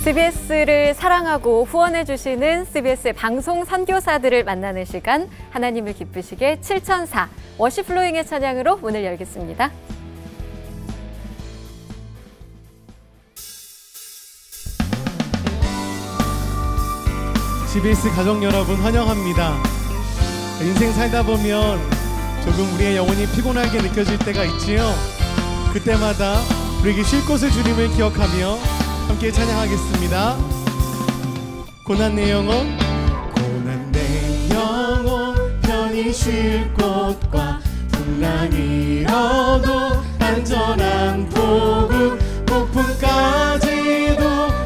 CBS를 사랑하고 후원해주시는 CBS의 방송 선교사들을 만나는 시간, 하나님을 기쁘시게 7004 워시플로잉의 찬양으로 문을 열겠습니다. CBS 가족 여러분 환영합니다. 인생 살다 보면 조금 우리의 영혼이 피곤하게 느껴질 때가 있지요. 그때마다 우리에게 쉴 곳을 주님을 기억하며 함께 찬양하겠습니다. 고난 내 영혼, 고난 내 영혼, 편히 쉴 곳과 풍랑이 일어도 안전한 포구, 폭풍까지도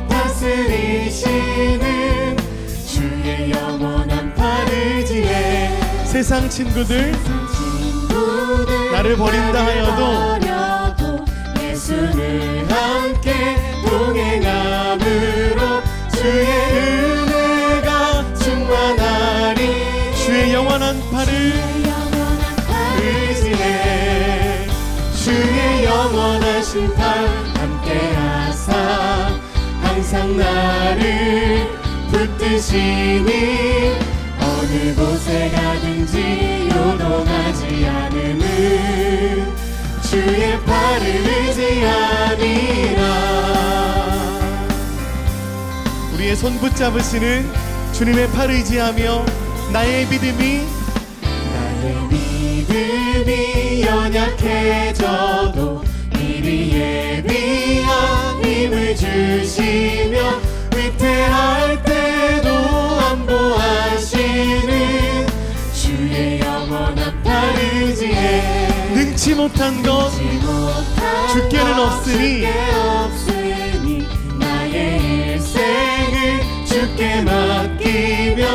다스리시는 주의 영원한 파르지에 세상 친구들 나를 버린다 하여도 예수를 함께 동행함으로 주의 은혜가 충만하리. 주의 영원한 파르지에 주의 영원한 심판 함께하사 항상 나를 붙드시니 어느 곳에 가든지 요동하지 않음은 주의 팔을 의지함이라. 우리의 손 붙잡으시는 주님의 팔을 의지하며 나의 믿음이 연약해져도 미리 예비한 힘을 주시며 위태할 때도 안보하시는 주의 영원한 파르지에 능치 못한 것 주께는 없으니 나의 일생을 주께 맡기며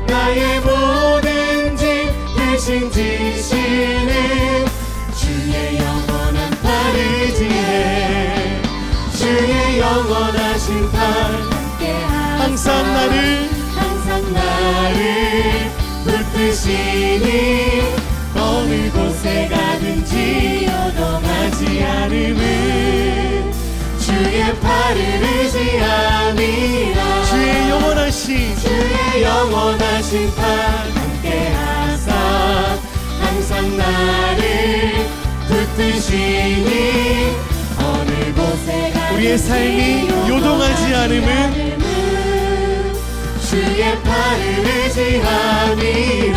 나의 모든 짐 대신 지시는 주의 영원한 파르지에 주의 영원한 심판 항상 나를 붙드시니 어느 곳에 가든지 요동하지 않음은 주의 팔을 의지함이라. 주의 영원한 심판 함께하사 항상 나를 붙드시니 어느 곳에 가든지 우리의 삶이 요동하지 않음은 주의 팔을 의지함이라.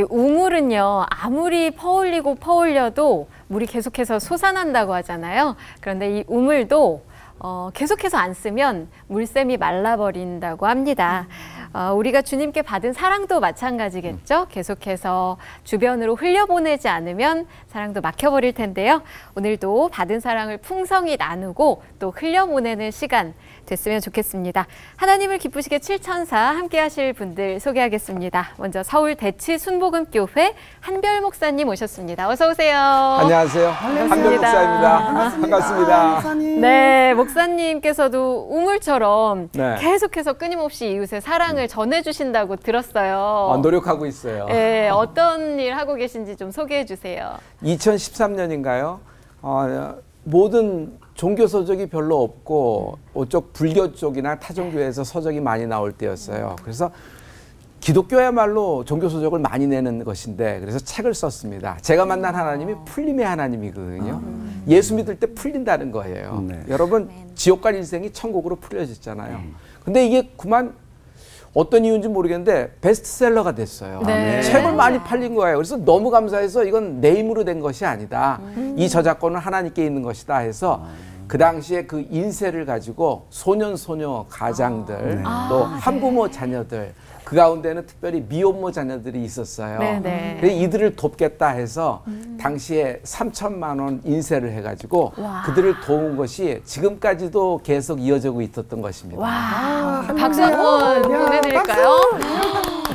우물은요, 아무리 퍼올리고 퍼올려도 물이 계속해서 솟아난다고 하잖아요. 그런데 이 우물도 계속해서 안 쓰면 물샘이 말라버린다고 합니다. 우리가 주님께 받은 사랑도 마찬가지겠죠. 계속해서 주변으로 흘려보내지 않으면 사랑도 막혀버릴 텐데요. 오늘도 받은 사랑을 풍성히 나누고 또 흘려보내는 시간 됐으면 좋겠습니다. 하나님을 기쁘시게 7004 함께 하실 분들 소개하겠습니다. 먼저 서울 대치 순복음교회 한별 목사님 오셨습니다. 어서 오세요. 안녕하세요. 한별 목사입니다. 반갑습니다. 네, 목사님께서도 우물처럼 계속해서 끊임없이 이웃의 사랑을 전해주신다고 들었어요. 노력하고 있어요. 네, 어떤 일 하고 계신지 좀 소개해 주세요. 2013년인가요? 모든 종교 서적이 별로 없고 이쪽 불교 쪽이나 타종교에서 서적이 많이 나올 때였어요. 그래서 기독교야말로 종교 서적을 많이 내는 것인데 그래서 책을 썼습니다. 제가 만난 하나님이 풀림의 하나님이거든요. 예수 믿을 때 풀린다는 거예요. 여러분 지옥 갈 인생이 천국으로 풀려졌잖아요. 근데 이게 그만 어떤 이유인지 모르겠는데 베스트셀러가 됐어요. 책을 많이 팔린 거예요. 그래서 너무 감사해서 이건 내 힘으로 된 것이 아니다. 이 저작권은 하나님께 있는 것이다 해서 그 당시에 그 인세를 가지고 소년, 소녀, 가장들 또 한부모 자녀들 그 가운데는 특별히 미혼모 자녀들이 있었어요. 그래서 이들을 돕겠다 해서 당시에 3천만 원 인세를 해가지고 그들을 도운 것이 지금까지도 계속 이어지고 있었던 것입니다. 박수 한번 보내드릴까요?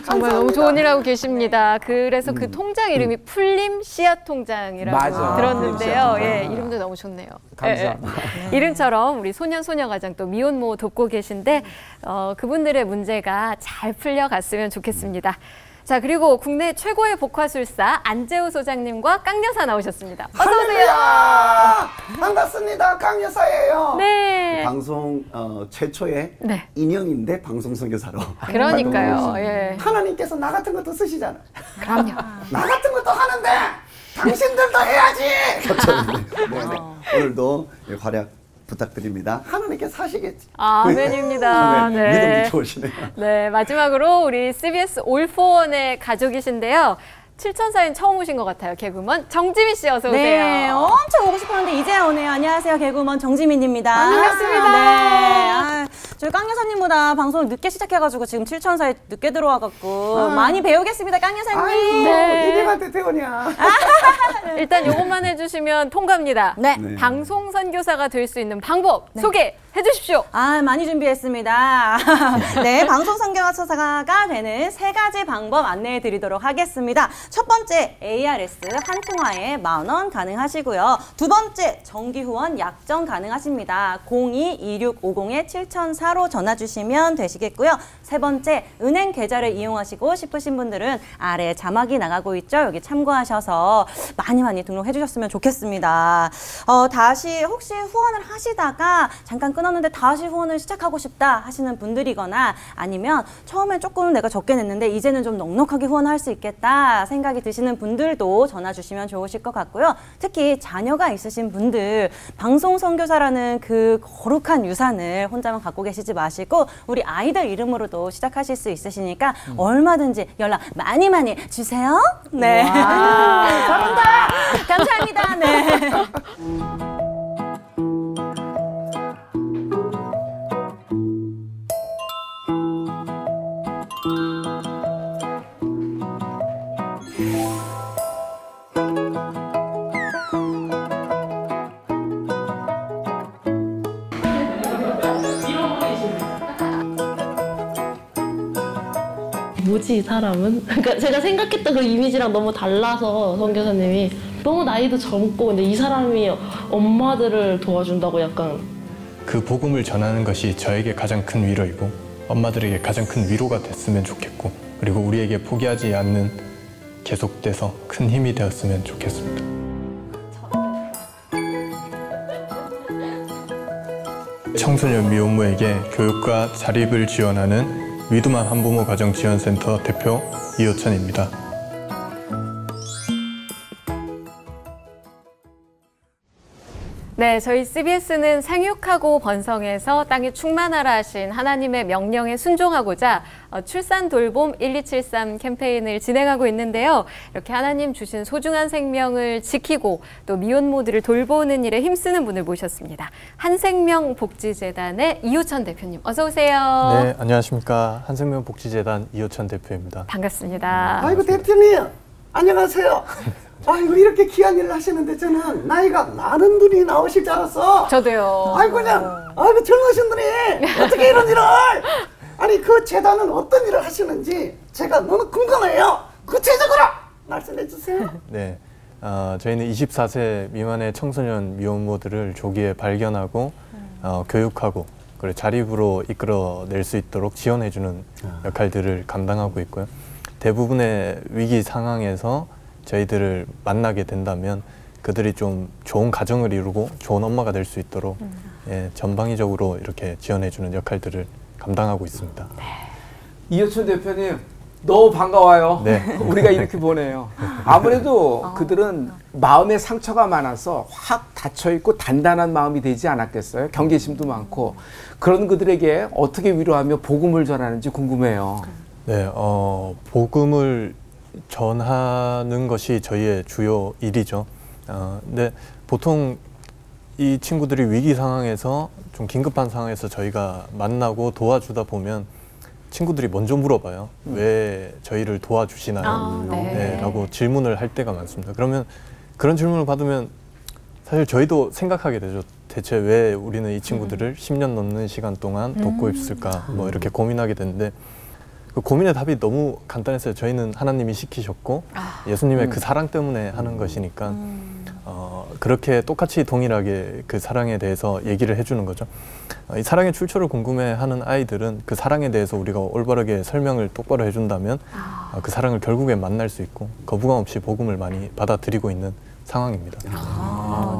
정말 너무 좋은 일 하고 계십니다. 그래서 그 통장 이름이 풀림 씨앗 통장이라고 맞아. 들었는데요. 풀림 씨앗 예, 통장. 이름도 너무 좋네요. 감사합니다. 예, 예. 이름처럼 우리 소년 소녀 가정 또 미혼모 돕고 계신데 그분들의 문제가 잘 풀려갔으면 좋겠습니다. 자, 그리고 국내 최고의 복화술사 안재호 소장님과 깡 여사 나오셨습니다. 어서 오세요. 반갑습니다. 강 여사예요. 네. 방송 최초의 네. 인형인데 방송 선교사로. 그러니까요. 활동하고 예. 있습니다. 하나님께서 나 같은 것도 쓰시잖아. 그럼요. 나 같은 것도 하는데 당신들도 해야지. 네네. 오늘도 활약 부탁드립니다. 하나님께서 하시겠지. 아멘입니다. 네. 믿음이 좋으시네요. 네, 마지막으로 우리 CBS 올포원의 가족이신데요. 7000사인 처음 오신 것 같아요. 개그우먼 정지민 씨 어서 오세요. 네, 엄청 오고 싶었는데 이제야 오네요. 안녕하세요, 개그우먼 정지민입니다. 반갑습니다. 네, 저희 깡 여사님보다 방송을 늦게 시작해가지고 지금 7000사에 늦게 들어와갖고 많이 배우겠습니다, 깡 여사님. 아이고, 네. 이래가 대원이야. 일단 요것만 해주시면 통과입니다. 네. 네. 방송 선교사가 될 수 있는 방법 소개해 주십시오. 많이 준비했습니다. 네, 방송 선교사가 되는 3가지 방법 안내해 드리도록 하겠습니다. 첫 번째, ARS 한 통화에 10,000원 가능하시고요. 두 번째, 정기 후원 약정 가능하십니다. 02-2650-7004로 전화 주시면 되시겠고요. 세 번째, 은행 계좌를 이용하시고 싶으신 분들은 아래 자막이 나가고 있죠. 여기 참고하셔서 많이 등록해 주셨으면 좋겠습니다. 다시 혹시 후원을 하시다가 잠깐 끊었는데 다시 후원을 시작하고 싶다 하시는 분들이거나 아니면 처음에 조금 내가 적게 냈는데 이제는 좀 넉넉하게 후원할 수 있겠다 생각이 드시는 분들도 전화 주시면 좋으실 것 같고요. 특히 자녀가 있으신 분들 방송 선교사라는 그 거룩한 유산을 혼자만 갖고 계시지 마시고 우리 아이들 이름으로도 시작하실 수 있으시니까 얼마든지 연락 많이 주세요. 네. 잘한다. 감사합니다. 네. 뭐지 이 사람은? 그러니까 제가 생각했던 그 이미지랑 너무 달라서 선교사님이 너무 나이도 젊고 근데 이 사람이 엄마들을 도와준다고 약간 그 복음을 전하는 것이 저에게 가장 큰 위로이고 엄마들에게 가장 큰 위로가 됐으면 좋겠고 그리고 우리에게 포기하지 않는 계속돼서 큰 힘이 되었으면 좋겠습니다. 청소년 미혼모에게 교육과 자립을 지원하는 위두만 한부모 가정지원센터 대표 이호천입니다. 네, 저희 CBS는 생육하고 번성해서 땅이 충만하라 하신 하나님의 명령에 순종하고자 출산 돌봄 1273 캠페인을 진행하고 있는데요. 이렇게 하나님 주신 소중한 생명을 지키고 또 미혼모들을 돌보는 일에 힘쓰는 분을 모셨습니다. 한생명복지재단의 이호천 대표님, 어서 오세요. 네, 안녕하십니까. 한생명복지재단 이호천 대표입니다. 반갑습니다. 아이고 대표님 안녕하세요. 아이고 이렇게 귀한 일을 하시는데 저는 나이가 많은 분이 나오실 줄 알았어. 저도요. 아이고 그냥 아이고 젊으신 분이 어떻게 이런 일을 아니 그 재단은 어떤 일을 하시는지 제가 너무 궁금해요. 구체적으로 말씀해 주세요. 네, 저희는 24세 미만의 청소년 미혼모들을 조기에 발견하고 교육하고 그리고 자립으로 이끌어낼 수 있도록 지원해주는 역할들을 감당하고 있고요. 대부분의 위기 상황에서 저희들을 만나게 된다면 그들이 좀 좋은 가정을 이루고 좋은 엄마가 될 수 있도록 전방위적으로 이렇게 지원해주는 역할들을 감당하고 있습니다. 이호천 대표님 너무 반가워요. 네. 우리가 이렇게 보내요. 아무래도 그들은 마음에 상처가 많아서 확 닫혀있고 단단한 마음이 되지 않았겠어요? 경계심도 많고 그런 그들에게 어떻게 위로하며 복음을 전하는지 궁금해요. 네, 복음을 전하는 것이 저희의 주요 일이죠. 근데 보통 이 친구들이 위기 상황에서 좀 긴급한 상황에서 저희가 만나고 도와주다 보면 친구들이 먼저 물어봐요. 왜 저희를 도와주시나요? 네, 라고 질문을 할 때가 많습니다. 그러면 그런 질문을 받으면 사실 저희도 생각하게 되죠. 대체 왜 우리는 이 친구들을 10년 넘는 시간 동안 돕고 있을까? 뭐 이렇게 고민하게 되는데 그 고민의 답이 너무 간단했어요. 저희는 하나님이 시키셨고 예수님의 그 사랑 때문에 하는 것이니까 그렇게 똑같이 동일하게 그 사랑에 대해서 얘기를 해주는 거죠. 이 사랑의 출처를 궁금해하는 아이들은 그 사랑에 대해서 우리가 올바르게 설명을 똑바로 해준다면 그 사랑을 결국에 만날 수 있고 거부감 없이 복음을 많이 받아들이고 있는 상황입니다.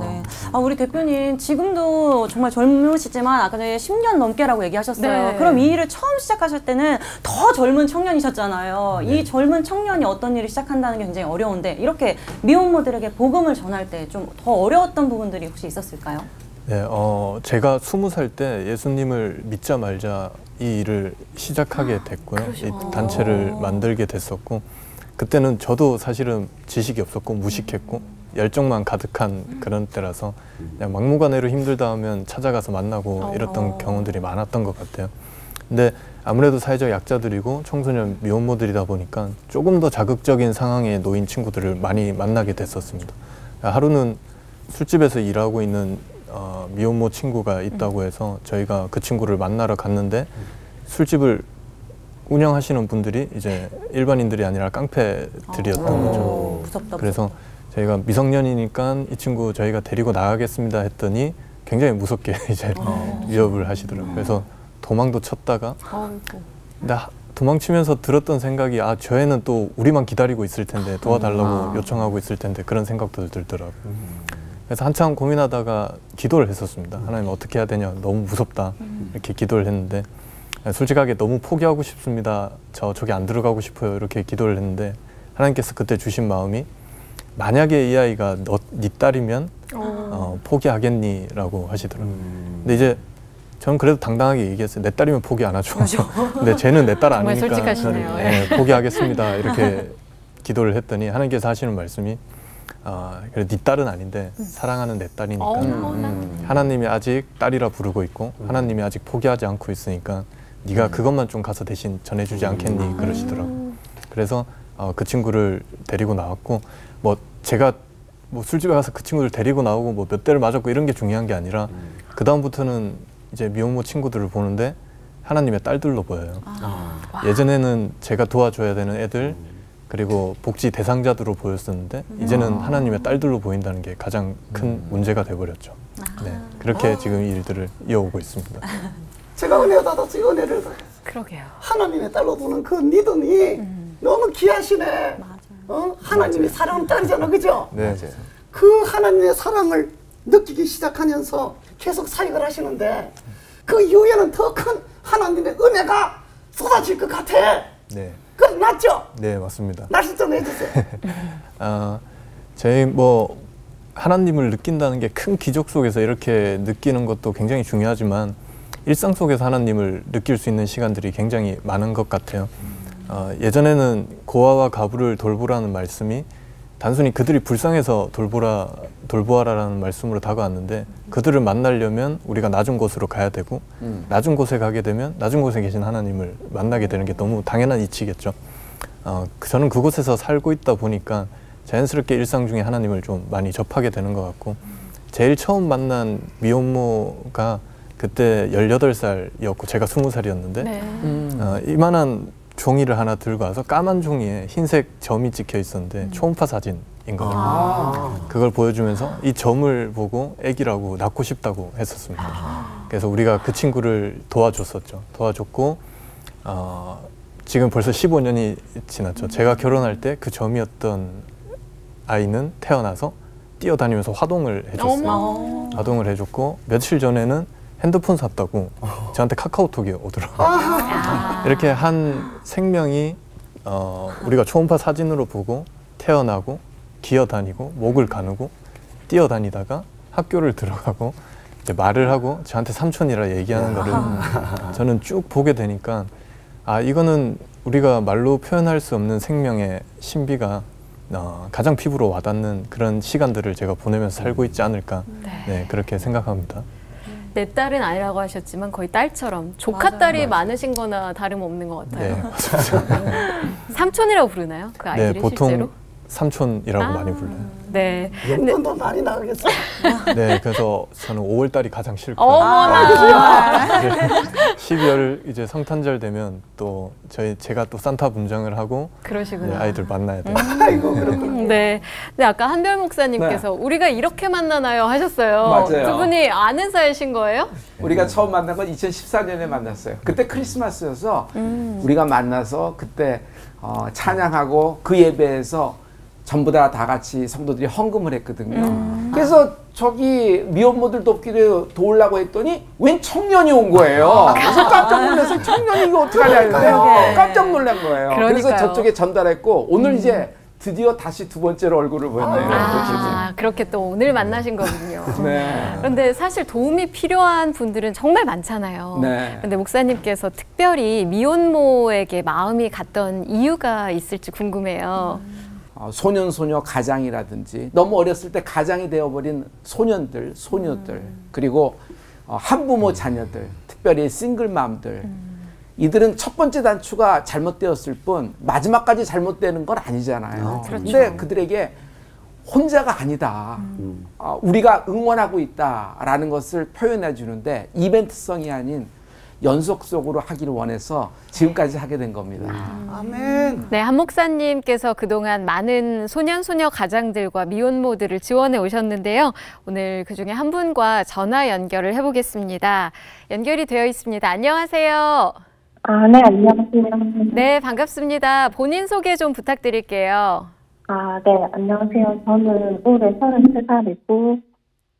네. 우리 대표님 지금도 정말 젊으시지만 아까 전에 10년 넘게라고 얘기하셨어요. 네. 그럼 이 일을 처음 시작하실 때는 더 젊은 청년이셨잖아요. 이 젊은 청년이 어떤 일을 시작한다는 게 굉장히 어려운데 이렇게 미혼모들에게 복음을 전할 때 좀 더 어려웠던 부분들이 혹시 있었을까요? 네, 제가 20살 때 예수님을 믿자 말자 이 일을 시작하게 됐고요. 이 단체를 만들게 됐었고 그때는 저도 사실은 지식이 없었고 무식했고 열정만 가득한 그런 때라서 그냥 막무가내로 힘들다 하면 찾아가서 만나고 이랬던 경우들이 많았던 것 같아요. 근데 아무래도 사회적 약자들이고 청소년 미혼모들이다 보니까 조금 더 자극적인 상황에 놓인 친구들을 많이 만나게 됐었습니다. 하루는 술집에서 일하고 있는 미혼모 친구가 있다고 해서 저희가 그 친구를 만나러 갔는데 술집을 운영하시는 분들이 이제 일반인들이 아니라 깡패들이었던 거죠. 무섭다. 그래서 저희가 미성년이니까 이 친구 저희가 데리고 나가겠습니다 했더니 굉장히 무섭게 이제 위협을 하시더라고요. 그래서 도망도 쳤다가 근데 도망치면서 들었던 생각이 저 애는 또 우리만 기다리고 있을 텐데 도와달라고 요청하고 있을 텐데 그런 생각도 들더라고요. 그래서 한참 고민하다가 기도를 했었습니다. 하나님 어떻게 해야 되냐, 너무 무섭다 이렇게 기도를 했는데 솔직하게 너무 포기하고 싶습니다. 저기 안 들어가고 싶어요. 이렇게 기도를 했는데 하나님께서 그때 주신 마음이 만약에 이 아이가 네 딸이면 포기하겠니? 라고 하시더라고요. 근데 이제 저는 그래도 당당하게 얘기했어요. 내 딸이면 포기 안 하죠. 근데 쟤는 내 딸 아니니까 정말 솔직하시네요. 네, 포기하겠습니다. 이렇게 기도를 했더니 하나님께서 하시는 말씀이 그래 네 딸은 아닌데 사랑하는 내 딸이니까 하나님이 아직 딸이라 부르고 있고 하나님이 아직 포기하지 않고 있으니까 네가 그것만 좀 가서 대신 전해주지 않겠니? 그러시더라고요. 그래서 그 친구를 데리고 나왔고 제가 술집에 가서 그 친구를 데리고 나오고 몇 대를 맞았고 이런 게 중요한 게 아니라 그 다음부터는 이제 미혼모 친구들을 보는데 하나님의 딸들로 보여요. 예전에는 제가 도와줘야 되는 애들 그리고 복지 대상자들로 보였었는데 이제는 하나님의 딸들로 보인다는 게 가장 큰 문제가 돼버렸죠. 네, 그렇게 지금 이 일들을 이어오고 있습니다. 제가 은혜 받았어요. 은혜를 그러게요. 하나님의 딸로 보는 그 믿음이 너무 귀하시네. 하나님이 사랑하는 딸이잖아, 그죠? 네. 그 하나님의 사랑을 느끼기 시작하면서 계속 사역을 하시는데 그 이후에는 더 큰 하나님의 은혜가 쏟아질 것 같아. 네. 그건 맞죠? 네, 맞습니다. 말씀 좀 해주세요. 저희 하나님을 느낀다는 게 큰 기적 속에서 이렇게 느끼는 것도 굉장히 중요하지만 일상 속에서 하나님을 느낄 수 있는 시간들이 굉장히 많은 것 같아요. 예전에는 고아와 가부를 돌보라는 말씀이 단순히 그들이 불쌍해서 돌보아라라는 말씀으로 다가왔는데 그들을 만나려면 우리가 낮은 곳으로 가야 되고 낮은 곳에 가게 되면 낮은 곳에 계신 하나님을 만나게 되는 게 너무 당연한 이치겠죠. 저는 그곳에서 살고 있다 보니까 자연스럽게 일상 중에 하나님을 좀 많이 접하게 되는 것 같고 제일 처음 만난 미혼모가 그때 18살이었고 제가 20살이었는데 네. 이만한 종이를 하나 들고 와서 까만 종이에 흰색 점이 찍혀 있었는데 초음파 사진인 거예요. 그걸 보여주면서 이 점을 보고 애기라고 낳고 싶다고 했었습니다. 그래서 우리가 그 친구를 도와줬었죠. 도와줬고 지금 벌써 15년이 지났죠. 제가 결혼할 때 그 점이었던 아이는 태어나서 뛰어다니면서 화동을 해줬어요. 화동을 해줬고 며칠 전에는 핸드폰 샀다고 저한테 카카오톡이 오더라고요. 이렇게 한 생명이 우리가 초음파 사진으로 보고 태어나고 기어다니고 목을 가누고 뛰어다니다가 학교를 들어가고 이제 말을 하고 저한테 삼촌이라 얘기하는 거를 저는 쭉 보게 되니까 이거는 우리가 말로 표현할 수 없는 생명의 신비가 가장 피부로 와닿는 그런 시간들을 제가 보내면서 살고 있지 않을까 네, 그렇게 생각합니다. 내 딸은 아니라고 하셨지만 거의 딸처럼 조카딸이 많으신 거나 다름없는 것 같아요. 네, 삼촌이라고 부르나요? 그 아이들이 네, 보통 실제로? 삼촌이라고 많이 불러요. 네. 용돈도 많이 나가겠어요. 네, 그래서 저는 5월 달이 가장 싫고요. 어머나. 12월 이제 성탄절 되면 또 제가 또 산타 분장을 하고 그러시구나. 네, 아이들 만나야 돼요. 아이고 그렇군요. 네. 근데 아까 한별 목사님께서 우리가 이렇게 만나나요 하셨어요. 맞아요. 두 분이 아는 사이신 거예요? 우리가 처음 만난 건 2014년에 만났어요. 그때 크리스마스여서 우리가 만나서 그때 찬양하고 그 예배에서 전부 다 같이 성도들이 헌금을 했거든요. 그래서 저기 미혼모들도 없기를 도우려고 했더니 웬 청년이 온 거예요. 그래서 깜짝 놀라서 청년이 이거 어떡하냐 했는데 깜짝 놀란 거예요. 그러니까요. 그래서 저쪽에 전달했고 오늘 이제 드디어 다시 두 번째로 얼굴을 보였네요. 그렇게 또 오늘 만나신 거군요. 네. 그런데 사실 도움이 필요한 분들은 정말 많잖아요. 네. 그런데 목사님께서 특별히 미혼모에게 마음이 갔던 이유가 있을지 궁금해요. 소년, 소녀 가장이라든지 너무 어렸을 때 가장이 되어버린 소년들, 소녀들 그리고 한부모 자녀들, 특별히 싱글맘들 이들은 첫 번째 단추가 잘못되었을 뿐 마지막까지 잘못되는 건 아니잖아요. 그런데 그들에게 혼자가 아니다. 우리가 응원하고 있다라는 것을 표현해 주는데 이벤트성이 아닌 연속적으로 하기를 원해서 지금까지 하게 된 겁니다. 아멘. 네, 한 목사님께서 그동안 많은 소년, 소녀 가장들과 미혼모들을 지원해 오셨는데요. 오늘 그중에 한 분과 전화 연결을 해보겠습니다. 연결이 되어 있습니다. 안녕하세요. 네, 안녕하세요. 네, 반갑습니다. 본인 소개 좀 부탁드릴게요. 네, 안녕하세요. 저는 올해 33살이고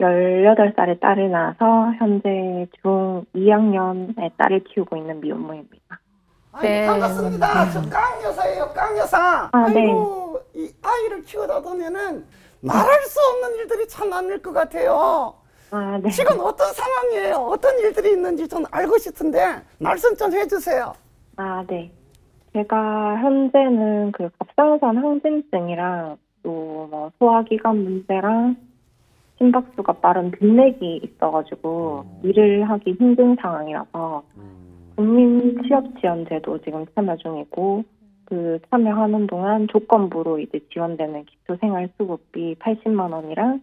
18살에 딸을 낳아서 현재 중 2학년의 딸을 키우고 있는 미혼모입니다. 네. 반갑습니다. 저 깡 여사예요. 깡 여사. 아이고 이 아이를 키우다 보면은 말할 수 없는 일들이 참 많을 것 같아요. 네. 지금 어떤 상황이에요? 어떤 일들이 있는지 좀 알고 싶은데 말씀 좀 해주세요. 네. 제가 현재는 그 갑상선 항진증이랑 또 뭐 소화기관 문제랑 심박수가 빠른 빈맥이 있어가지고 일을 하기 힘든 상황이라서 국민 취업지원제도 지금 참여 중이고 그 참여하는 동안 조건부로 이제 지원되는 기초생활수급비 80만 원이랑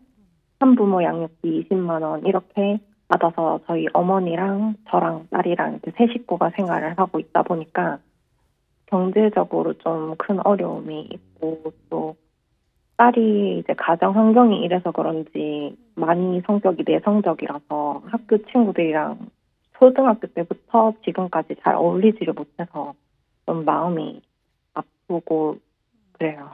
한부모 양육비 20만 원 이렇게 받아서 저희 어머니랑 저랑 딸이랑 이제 세 식구가 생활을 하고 있다 보니까 경제적으로 좀 큰 어려움이 있고 또 딸이 이제 가정 환경이 이래서 그런지 많이 성격이 내성적이라서 학교 친구들이랑 초등학교 때부터 지금까지 잘 어울리지를 못해서 좀 마음이 아프고 그래요.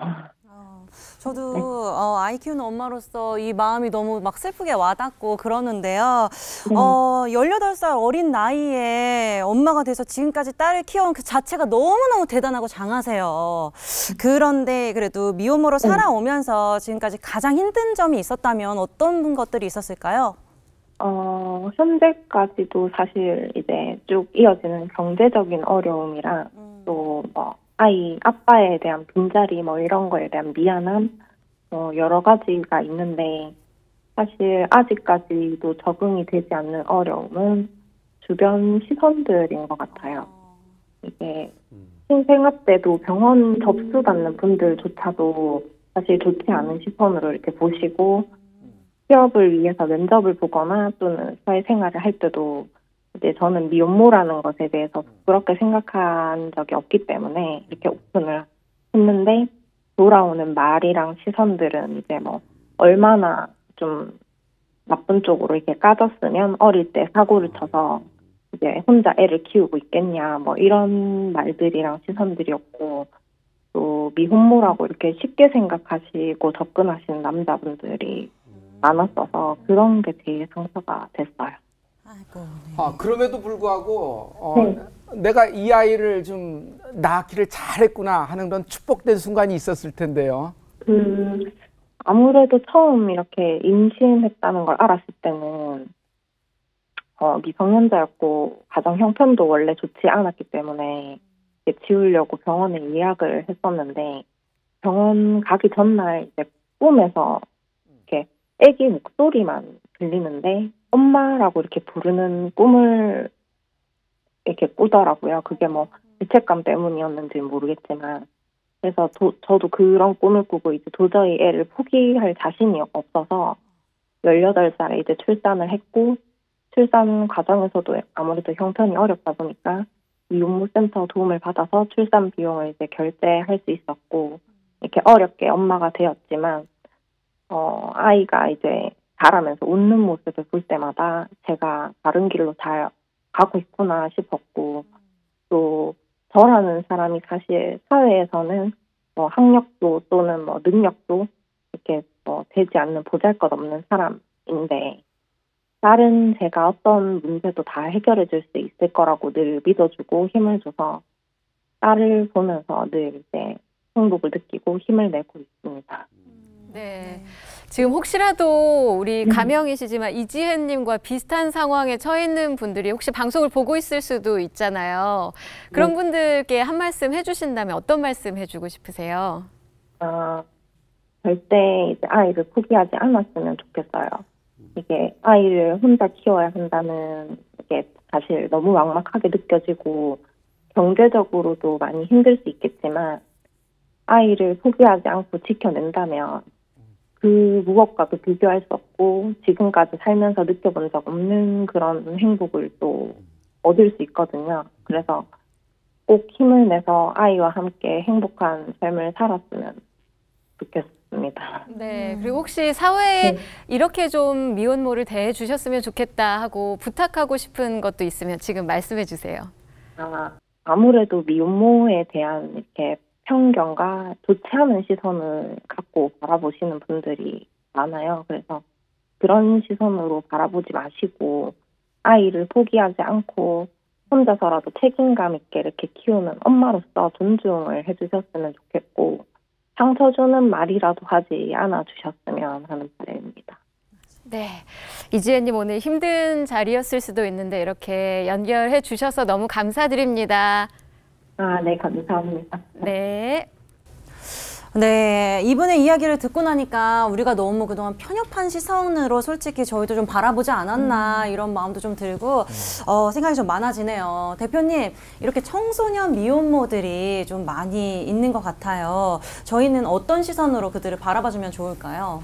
저도 아이 키우는 엄마로서 이 마음이 너무 막 슬프게 와닿고 그러는데요. 18살 어린 나이에 엄마가 돼서 지금까지 딸을 키워온 그 자체가 너무너무 대단하고 장하세요. 그런데 그래도 미혼모로 살아오면서 지금까지 가장 힘든 점이 있었다면 어떤 것들이 있었을까요? 현재까지도 사실 이제 쭉 이어지는 경제적인 어려움이랑 또 뭐 아빠에 대한 빈자리 뭐 이런 거에 대한 미안함 여러 가지가 있는데 사실 아직까지도 적응이 되지 않는 어려움은 주변 시선들인 것 같아요. 이게 신생아 때도 병원 접수받는 분들조차도 사실 좋지 않은 시선으로 이렇게 보시고 취업을 위해서 면접을 보거나 또는 사회생활을 할 때도 이제 저는 미혼모라는 것에 대해서 부끄럽게 생각한 적이 없기 때문에 이렇게 오픈을 했는데 돌아오는 말이랑 시선들은 이제 뭐 얼마나 좀 나쁜 쪽으로 이렇게 까졌으면 어릴 때 사고를 쳐서 이제 혼자 애를 키우고 있겠냐 뭐 이런 말들이랑 시선들이었고 또 미혼모라고 이렇게 쉽게 생각하시고 접근하시는 남자분들이 많았어서 그런 게 제일 상처가 됐어요. 아이고, 네. 그럼에도 불구하고 내가 이 아이를 좀 낳기를 잘했구나 하는 그런 축복된 순간이 있었을 텐데요. 아무래도 처음 이렇게 임신했다는 걸 알았을 때는 미성년자였고 가정 형편도 원래 좋지 않았기 때문에 지우려고 병원에 예약을 했었는데 병원 가기 전날 이제 꿈에서 이렇게 아기 목소리만 들리는데 엄마라고 이렇게 부르는 꿈을 이렇게 꾸더라고요. 그게 뭐 죄책감 때문이었는지 모르겠지만 그래서 저도 그런 꿈을 꾸고 이제 도저히 애를 포기할 자신이 없어서 18살에 이제 출산을 했고, 출산 과정에서도 아무래도 형편이 어렵다 보니까 미혼모센터 도움을 받아서 출산 비용을 이제 결제할 수 있었고, 이렇게 어렵게 엄마가 되었지만, 아이가 이제 자라면서 웃는 모습을 볼 때마다 제가 바른 길로 잘 가고 있구나 싶었고, 또 저라는 사람이 사실 사회에서는 학력도 또는 능력도 이렇게 되지 않는 보잘것없는 사람인데, 다른 제가 어떤 문제도 다 해결해 줄 수 있을 거라고 늘 믿어주고 힘을 줘서 딸을 보면서 늘 이제 행복을 느끼고 힘을 내고 있습니다. 네. 지금 혹시라도 우리 가명이시지만 이지혜님과 비슷한 상황에 처해 있는 분들이 혹시 방송을 보고 있을 수도 있잖아요. 그런 분들께 한 말씀 해주신다면 어떤 말씀 해주고 싶으세요? 절대 이제 아이를 포기하지 않았으면 좋겠어요. 이게 아이를 혼자 키워야 한다는 게 사실 너무 막막하게 느껴지고 경제적으로도 많이 힘들 수 있겠지만 아이를 포기하지 않고 지켜낸다면 그 무엇과도 비교할 수 없고 지금까지 살면서 느껴본 적 없는 그런 행복을 또 얻을 수 있거든요. 그래서 꼭 힘을 내서 아이와 함께 행복한 삶을 살았으면 좋겠습니다. 네, 그리고 혹시 사회에 이렇게 좀 미혼모를 대해 주셨으면 좋겠다 하고 부탁하고 싶은 것도 있으면 지금 말씀해 주세요. 아무래도 미혼모에 대한 이렇게 편견과 좋지 않은 시선을 갖고 바라보시는 분들이 많아요. 그래서 그런 시선으로 바라보지 마시고 아이를 포기하지 않고 혼자서라도 책임감 있게 이렇게 키우는 엄마로서 존중을 해주셨으면 좋겠고 상처 주는 말이라도 하지 않아 주셨으면 하는 바람입니다. 네, 이지혜님 오늘 힘든 자리였을 수도 있는데 이렇게 연결해 주셔서 너무 감사드립니다. 네, 감사합니다. 네. 네, 이분의 이야기를 듣고 나니까 우리가 너무 그동안 편협한 시선으로 솔직히 저희도 좀 바라보지 않았나 이런 마음도 좀 들고 생각이 좀 많아지네요. 대표님, 이렇게 청소년 미혼모들이 좀 많이 있는 것 같아요. 저희는 어떤 시선으로 그들을 바라봐주면 좋을까요?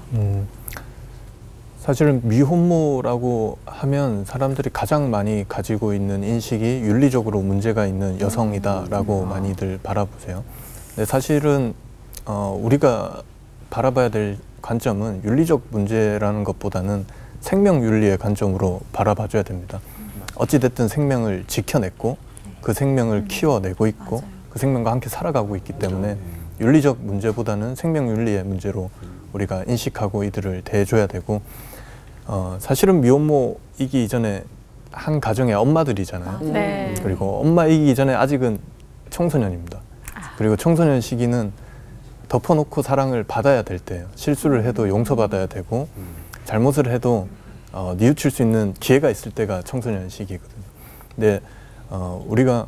사실은 미혼모라고 하면 사람들이 가장 많이 가지고 있는 인식이 윤리적으로 문제가 있는 여성이다라고 많이들 바라보세요. 근데 사실은 우리가 바라봐야 될 관점은 윤리적 문제라는 것보다는 생명윤리의 관점으로 바라봐줘야 됩니다. 어찌됐든 생명을 지켜냈고 그 생명을 키워내고 있고 그 생명과 함께 살아가고 있기 때문에 윤리적 문제보다는 생명윤리의 문제로 우리가 인식하고 이들을 대해줘야 되고 사실은 미혼모이기 이전에 한 가정의 엄마들이잖아요. 네. 그리고 엄마이기 전에 아직은 청소년입니다. 그리고 청소년 시기는 덮어놓고 사랑을 받아야 될 때예요. 실수를 해도 용서받아야 되고 잘못을 해도 뉘우칠 수 있는 기회가 있을 때가 청소년 시기거든요. 근데 우리가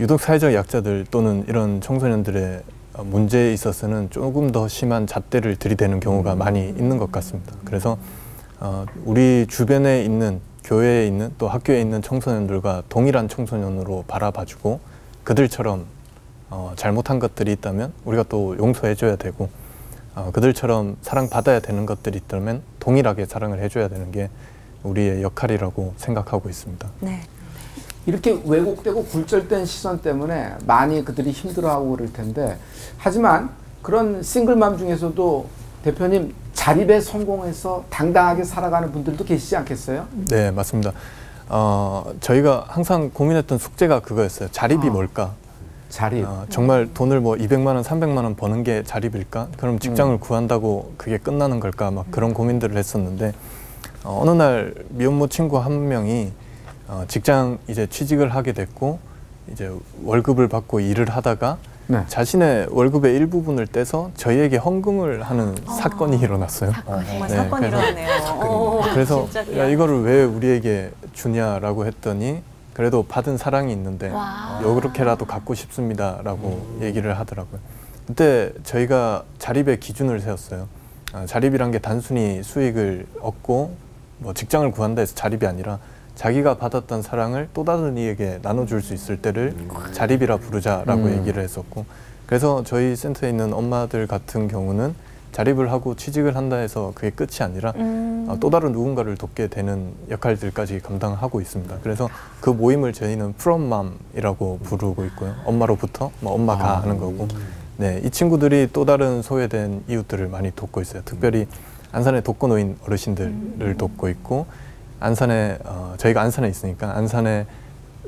유독 사회적 약자들 또는 이런 청소년들의 문제에 있어서는 조금 더 심한 잣대를 들이대는 경우가 많이 있는 것 같습니다. 그래서 우리 주변에 있는 교회에 있는 또 학교에 있는 청소년들과 동일한 청소년으로 바라봐주고 그들처럼 잘못한 것들이 있다면 우리가 또 용서해줘야 되고 그들처럼 사랑받아야 되는 것들이 있다면 동일하게 사랑을 해줘야 되는 게 우리의 역할이라고 생각하고 있습니다. 네. 이렇게 왜곡되고 굴절된 시선 때문에 많이 그들이 힘들어하고 그럴 텐데 하지만 그런 싱글맘 중에서도 대표님 자립에 성공해서 당당하게 살아가는 분들도 계시지 않겠어요? 네, 맞습니다. 저희가 항상 고민했던 숙제가 그거였어요. 자립이 뭘까? 자립. 정말 돈을 뭐 200만 원, 300만 원 버는 게 자립일까? 그럼 직장을 구한다고 그게 끝나는 걸까? 막 그런 고민들을 했었는데 어느 날 미혼모 친구 한 명이 직장 이제 취직을 하게 됐고 이제 월급을 받고 일을 하다가 자신의 월급의 일부분을 떼서 저희에게 헌금을 하는 사건이 일어났어요. 정말 사건이 일어났네요. 그래서 야, 이거를 왜 우리에게 주냐라고 했더니 그래도 받은 사랑이 있는데 이렇게라도 갖고 싶습니다라고 얘기를 하더라고요. 그때 저희가 자립의 기준을 세웠어요. 자립이란 게 단순히 수익을 얻고 뭐 직장을 구한다 해서 자립이 아니라 자기가 받았던 사랑을 또 다른 이에게 나눠줄 수 있을 때를 자립이라 부르자라고 얘기를 했었고 그래서 저희 센터에 있는 엄마들 같은 경우는 자립을 하고 취직을 한다 해서 그게 끝이 아니라 또 다른 누군가를 돕게 되는 역할들까지 감당하고 있습니다. 그래서 그 모임을 저희는 프롬맘이라고 부르고 있고요. 엄마로부터 뭐 엄마가 하는 거고, 네, 이 친구들이 또 다른 소외된 이웃들을 많이 돕고 있어요. 특별히 안산에 독거노인 어르신들을 돕고 있고, 안산에 저희가 안산에 있으니까 안산에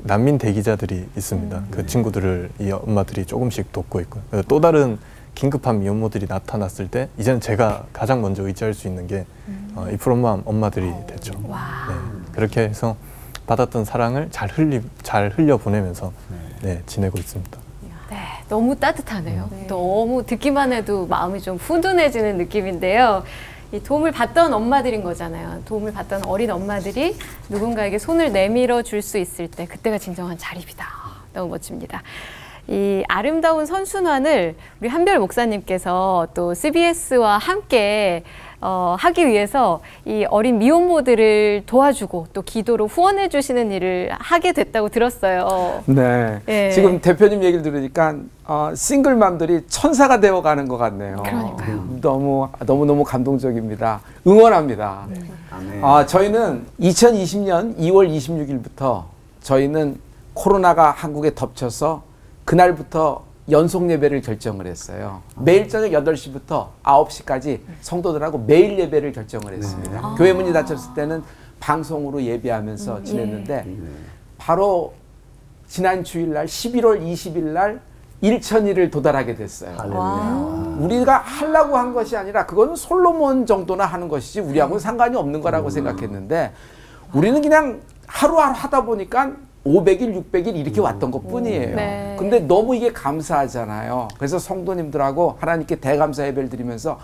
난민 대기자들이 있습니다. 그 친구들을 이 엄마들이 조금씩 돕고 있고요. 또 다른 긴급한 미혼모들이 나타났을 때 이제는 제가 가장 먼저 의지할 수 있는 게 이 프롬맘 엄마들이 됐죠. 네, 그렇게 해서 받았던 사랑을 잘 흘려보내면서 네, 지내고 있습니다. 네, 너무 따뜻하네요. 너무 듣기만 해도 마음이 좀 훈훈해지는 느낌인데요. 이 도움을 받던 엄마들인 거잖아요. 도움을 받던 어린 엄마들이 누군가에게 손을 내밀어 줄 수 있을 때 그때가 진정한 자립이다. 너무 멋집니다. 이 아름다운 선순환을 우리 한별 목사님께서 또 CBS와 함께 하기 위해서 이 어린 미혼모들을 도와주고 또 기도로 후원해 주시는 일을 하게 됐다고 들었어요. 네. 예. 지금 대표님 얘기를 들으니까 싱글맘들이 천사가 되어가는 것 같네요. 그러니까요. 너무 감동적입니다. 응원합니다. 저희는 2020년 2월 26일부터 저희는 코로나가 한국에 덮쳐서 그날부터 연속 예배를 결정을 했어요. 매일 저녁 8시부터 9시까지 성도들하고 매일 예배를 결정을 했습니다. 교회 문이 닫혔을 때는 방송으로 예배하면서 지냈는데 바로 지난 주일날 11월 20일 날 1,000일을 도달하게 됐어요. 우리가 하려고 한 것이 아니라 그거는 솔로몬 정도나 하는 것이지 우리하고는 상관이 없는 거라고 생각했는데 우리는 그냥 하루하루 하다 보니까 500일, 600일 이렇게 왔던 것 뿐이에요. 네. 근데 너무 이게 감사하잖아요. 그래서 성도님들하고 하나님께 대감사 예배를 드리면서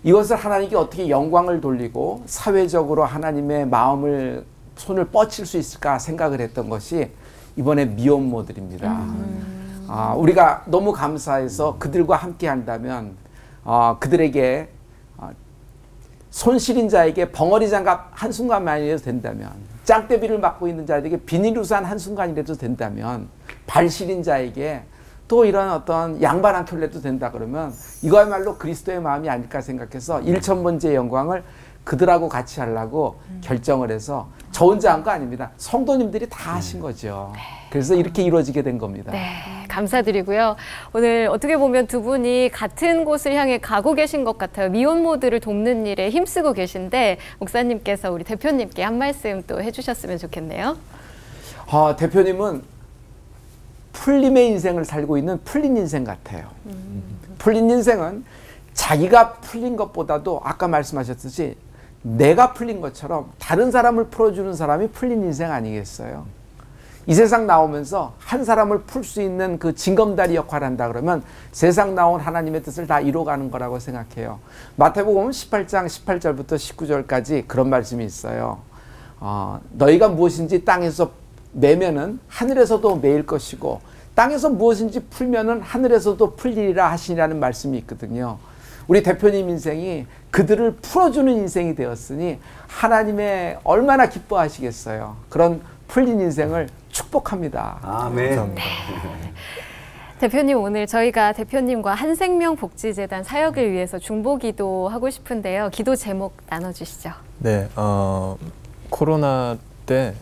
이것을 하나님께 어떻게 영광을 돌리고 사회적으로 하나님의 마음을 손을 뻗칠 수 있을까 생각을 했던 것이 이번에 미혼모들입니다. 우리가 너무 감사해서 그들과 함께 한다면 그들에게 손 시린 자에게 벙어리 장갑 한순간만이라도 된다면, 짱대비를 맡고 있는 자에게 비닐우산 한순간이라도 된다면, 발 시린 자에게 또 이런 어떤 양반 한 켤레도 된다 그러면 이거야말로 그리스도의 마음이 아닐까 생각해서 1,000번째 영광을 그들하고 같이 하려고 결정을 해서 저 혼자 한 거 아닙니다. 성도님들이 다 하신 거죠. 그래서 이렇게 이루어지게 된 겁니다. 네, 감사드리고요. 오늘 어떻게 보면 두 분이 같은 곳을 향해 가고 계신 것 같아요. 미혼모들을 돕는 일에 힘쓰고 계신데 목사님께서 우리 대표님께 한 말씀 또 해주셨으면 좋겠네요. 대표님은 풀림의 인생을 살고 있는 풀린 인생 같아요. 풀린 인생은 자기가 풀린 것보다도 아까 말씀하셨듯이 내가 풀린 것처럼 다른 사람을 풀어주는 사람이 풀린 인생 아니겠어요? 이 세상 나오면서 한 사람을 풀 수 있는 그 징검다리 역할을 한다 그러면 세상 나온 하나님의 뜻을 다 이뤄가는 거라고 생각해요. 마태복음 18장 18절부터 19절까지 그런 말씀이 있어요. 너희가 무엇인지 땅에서 매면은 하늘에서도 매일 것이고 땅에서 무엇인지 풀면은 하늘에서도 풀리리라 하시라는 말씀이 있거든요. 우리 대표님 인생이 그들을 풀어주는 인생이 되었으니 하나님의 얼마나 기뻐하시겠어요. 그런 풀린 인생을 축복합니다. 아멘. 대표님, 오늘 저희가 대표님과 한생명복지재단 사역을 위해서 중보기도 하고 싶은데요. 기도 제목 나눠주시죠. 네, 코로나 때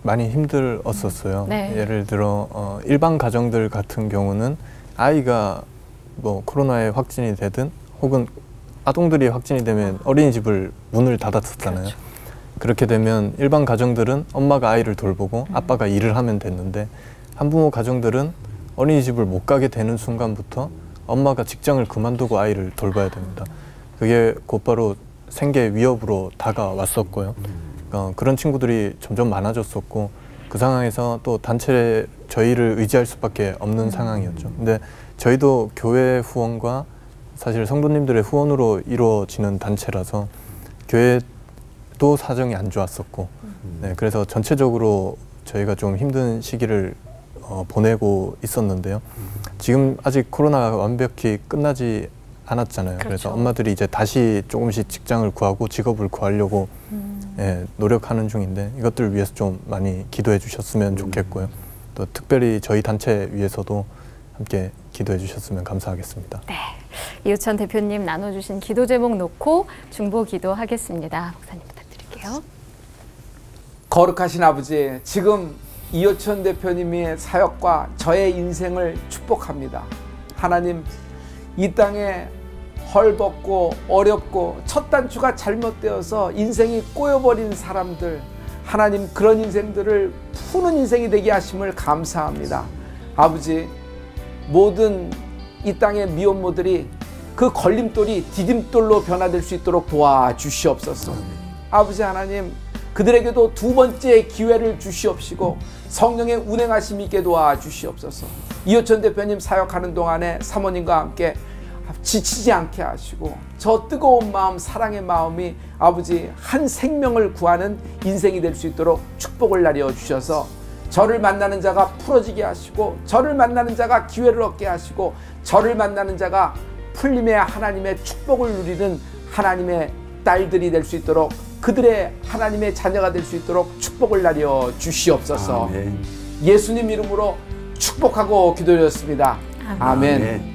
많이 힘들었었어요. 네. 예를 들어 일반 가정들 같은 경우는 아이가 뭐 코로나에 확진이 되든 혹은 아동들이 확진이 되면 어린이집을 문을 닫았었잖아요. 그렇죠. 그렇게 되면 일반 가정들은 엄마가 아이를 돌보고 아빠가 일을 하면 됐는데 한부모 가정들은 어린이집을 못 가게 되는 순간부터 엄마가 직장을 그만두고 아이를 돌봐야 됩니다. 그게 곧바로 생계 위협으로 다가왔었고요. 그런 친구들이 점점 많아졌었고 그 상황에서 또 단체 저희를 의지할 수밖에 없는 상황이었죠. 근데 저희도 교회 후원과 사실 성도님들의 후원으로 이루어지는 단체라서 교회도 사정이 안 좋았었고 네, 그래서 전체적으로 저희가 좀 힘든 시기를 보내고 있었는데요. 지금 아직 코로나가 완벽히 끝나지 않았잖아요. 그렇죠. 그래서 엄마들이 이제 다시 조금씩 직장을 구하고 직업을 구하려고 예, 노력하는 중인데 이것들을 위해서 좀 많이 기도해 주셨으면 좋겠고요. 또 특별히 저희 단체 위해서도 함께 기도해 주셨으면 감사하겠습니다. 네, 이우천 대표님 나눠주신 기도 제목 놓고 중보 기도하겠습니다. 목사님 부탁드릴게요. 거룩하신 아버지, 지금 이호천 대표님의 사역과 저의 인생을 축복합니다. 하나님, 이 땅에 헐벗고 어렵고 첫 단추가 잘못되어서 인생이 꼬여버린 사람들, 하나님 그런 인생들을 푸는 인생이 되게 하심을 감사합니다. 아버지, 모든 이 땅의 미혼모들이 그 걸림돌이 디딤돌로 변화될 수 있도록 도와주시옵소서. 아버지 하나님, 그들에게도 두 번째 기회를 주시옵시고 성령의 운행하심 있게 도와주시옵소서. 이호천 대표님 사역하는 동안에 사모님과 함께 지치지 않게 하시고 저 뜨거운 마음, 사랑의 마음이 아버지 한 생명을 구하는 인생이 될 수 있도록 축복을 나려 주셔서 저를 만나는 자가 풀어지게 하시고 저를 만나는 자가 기회를 얻게 하시고 저를 만나는 자가 풀림의 하나님의 축복을 누리는 하나님의 딸들이 될 수 있도록, 그들의 하나님의 자녀가 될 수 있도록 축복을 나려 주시옵소서. 아멘. 예수님 이름으로 축복하고 기도드렸습니다. 아멘. 아멘.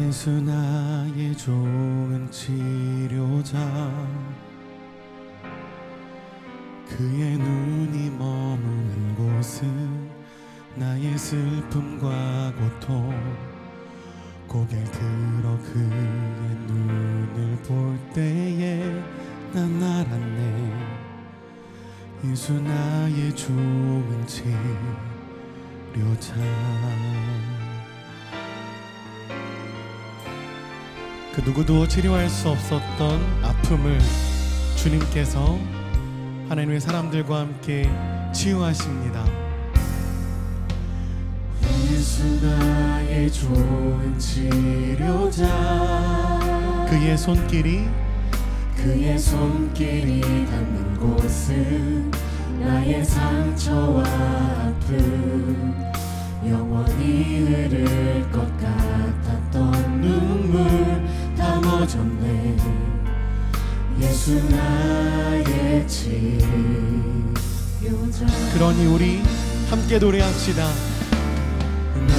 예수 나의 좋은 치료자, 그의 눈이 머무는 곳은 나의 슬픔과 고통, 고개를 들어 그의 눈을 볼 때에 난 알았네. 예수 나의 좋은 치료자. 그 누구도 치료할 수 없었던 아픔을 주님께서 하나님의 사람들과 함께 치유하십니다. 예수 나의 좋은 치료자, 그의 손길이 닿는 곳은 나의 상처와 아픔, 영원히 흐를 것 같았던 눈물 다 멎었네. 예수 나의 치료자. 그러니 우리 함께 노래합시다. 나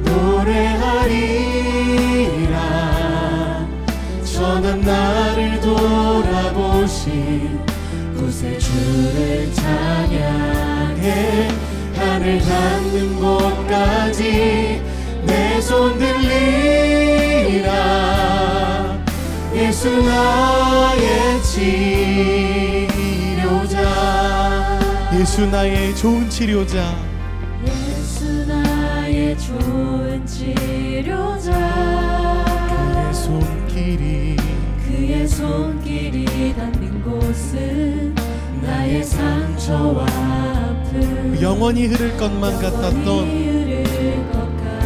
노래하리라. 전한 나를 돌아보신 구세주를 찬양해. 하늘 닿는 곳까지 내 손 들리라. 예수 나의 치료자. 예수 나의 좋은 치료자. 예수 나의 좋은 치료자. 그의 손길이 닿는 곳은 나의 상처와 아픔, 영원히 흐를 것만 같았던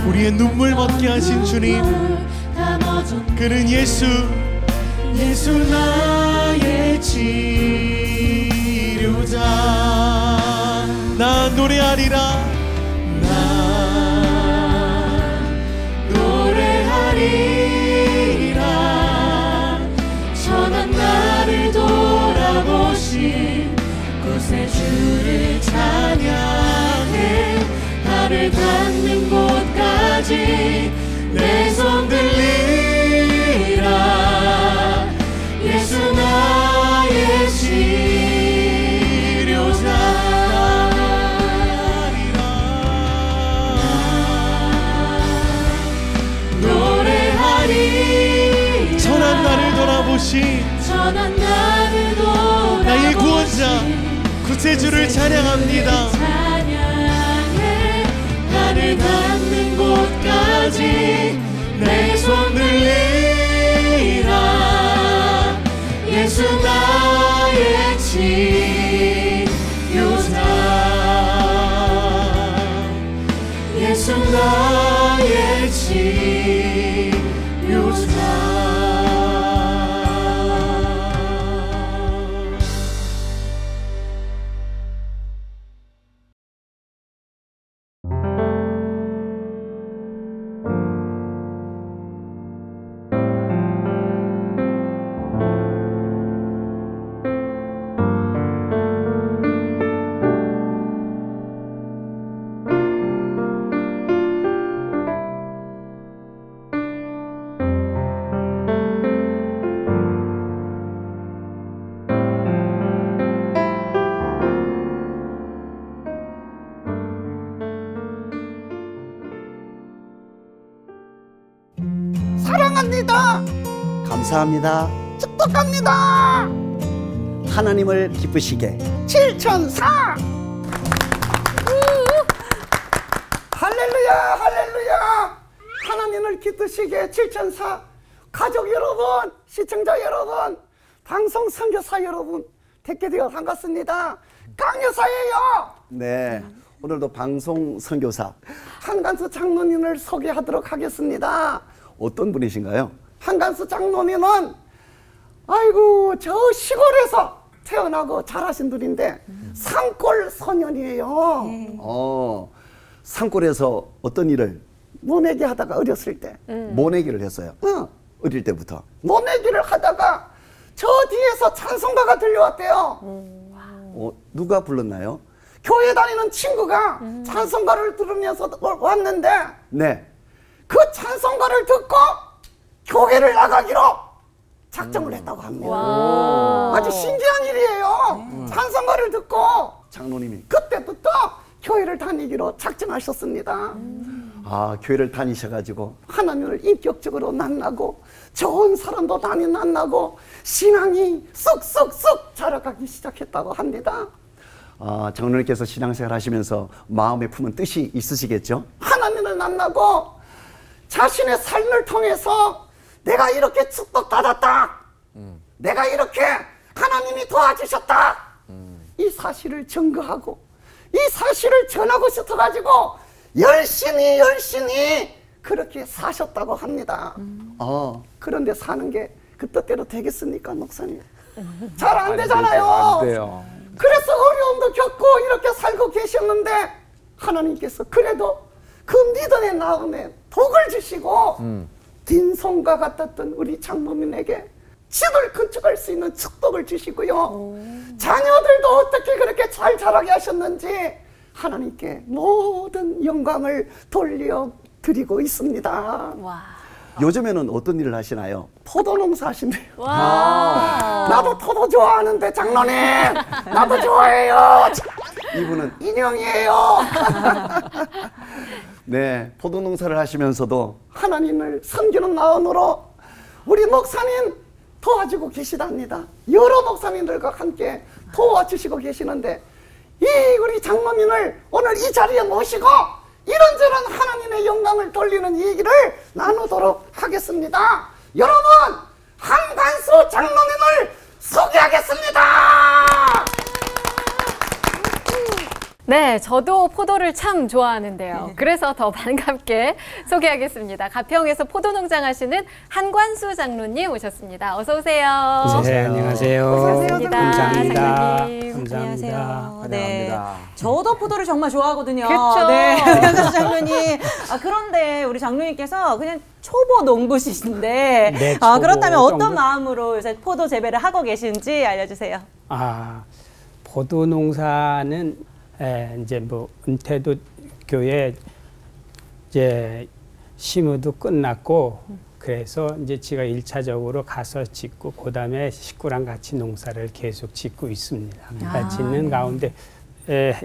우리의 눈물 멎게 하신 주님, 그는 예수 나의 치료자. 나 노래하리라. 나 노래하리라. 전한 나를 돌아보신 구세주를 찬양해. 하늘 닿는 곳까지 내 손 들리라. 예수 나의 치료자. 노래하리. 천한 나를 돌아보신 나의 구원자 구세주를 찬양합니다. 하늘 닿는 곳까지 내 손 들리라. 예수 나의 치료자. 예수 나의 치료자. 축복합니다. 감사합니다. 축복합니다. 하나님을 기쁘시게 7004. 할렐루야, 할렐루야. 하나님을 기쁘시게 7004. 가족 여러분, 시청자 여러분, 방송 선교사 여러분, 뵙게 되어 반갑습니다. 강여사예요. 네, 오늘도 방송 선교사 한간수 장로님을 소개하도록 하겠습니다. 어떤 분이신가요? 한간수 장로님은 아이고 저 시골에서 태어나고 자라신 분인데 산골 소년이에요. 산골에서 어떤 일을? 모내기 하다가 어렸을 때 모내기를 했어요. 어릴 때부터. 모내기를 하다가 저 뒤에서 찬송가가 들려왔대요. 누가 불렀나요? 교회 다니는 친구가 찬송가를 들으면서 왔는데 네. 그 찬송가를 듣고 교회를 나가기로 작정을 했다고 합니다. 아주 신기한 일이에요. 찬송가를 듣고 장로님이 그때부터 교회를 다니기로 작정하셨습니다. 아, 교회를 다니셔가지고 하나님을 인격적으로 만나고 좋은 사람도 많이 만나고 신앙이 쑥쑥쑥 자라가기 시작했다고 합니다. 아, 장로님께서 신앙생활 하시면서 마음에 품은 뜻이 있으시겠죠? 하나님을 만나고 자신의 삶을 통해서 내가 이렇게 축복받았다. 내가 이렇게 하나님이 도와주셨다. 이 사실을 증거하고 이 사실을 전하고 싶어가지고 열심히 그렇게 사셨다고 합니다. 그런데 사는 게 그 뜻대로 되겠습니까, 목사님? 잘 안 되잖아요. 안 돼요. 그래서 어려움도 겪고 이렇게 살고 계셨는데 하나님께서 그래도 그 믿음의 마음에 복을 주시고 빈손과 같았던 우리 장로님에게 집을 건축할 수 있는 축복을 주시고요. 자녀들도 어떻게 그렇게 잘 자라게 하셨는지 하나님께 모든 영광을 돌려드리고 있습니다. 요즘에는 어떤 일을 하시나요? 포도 농사 하신대요. 나도 포도 좋아하는데 장로님 나도 좋아해요. 이분은 인형이에요. 네, 포도 농사를 하시면서도 하나님을 섬기는 마음으로 우리 목사님 도와주고 계시답니다. 여러 목사님들과 함께 도와주시고 계시는데 이 우리 장로님을 오늘 이 자리에 모시고 이런저런 하나님의 영광을 돌리는 얘기를 나누도록 하겠습니다. 여러분, 한간수 장로님을 소개하겠습니다. 네, 저도 포도를 참 좋아하는데요. 그래서 더 반갑게 소개하겠습니다. 가평에서 포도농장 하시는 한관수 장로님 오셨습니다. 어서 오세요. 네, 안녕하세요. 반갑습니다. 감사합니다. 장로님. 안녕하세요. 네, 환영합니다. 저도 포도를 정말 좋아하거든요. 그쵸? 네, 한관수 장로님. 그런데 우리 장로님께서 그냥 초보 농부시신데 네, 그렇다면 초보 어떤 정도. 마음으로 요새 포도 재배를 하고 계신지 알려주세요. 포도 농사는 이제 뭐 은퇴도 교회 이제 심어도 끝났고 그래서 이제 제가 1차적으로 가서 짓고 그다음에 식구랑 같이 농사를 계속 짓고 있습니다. 짓는 가운데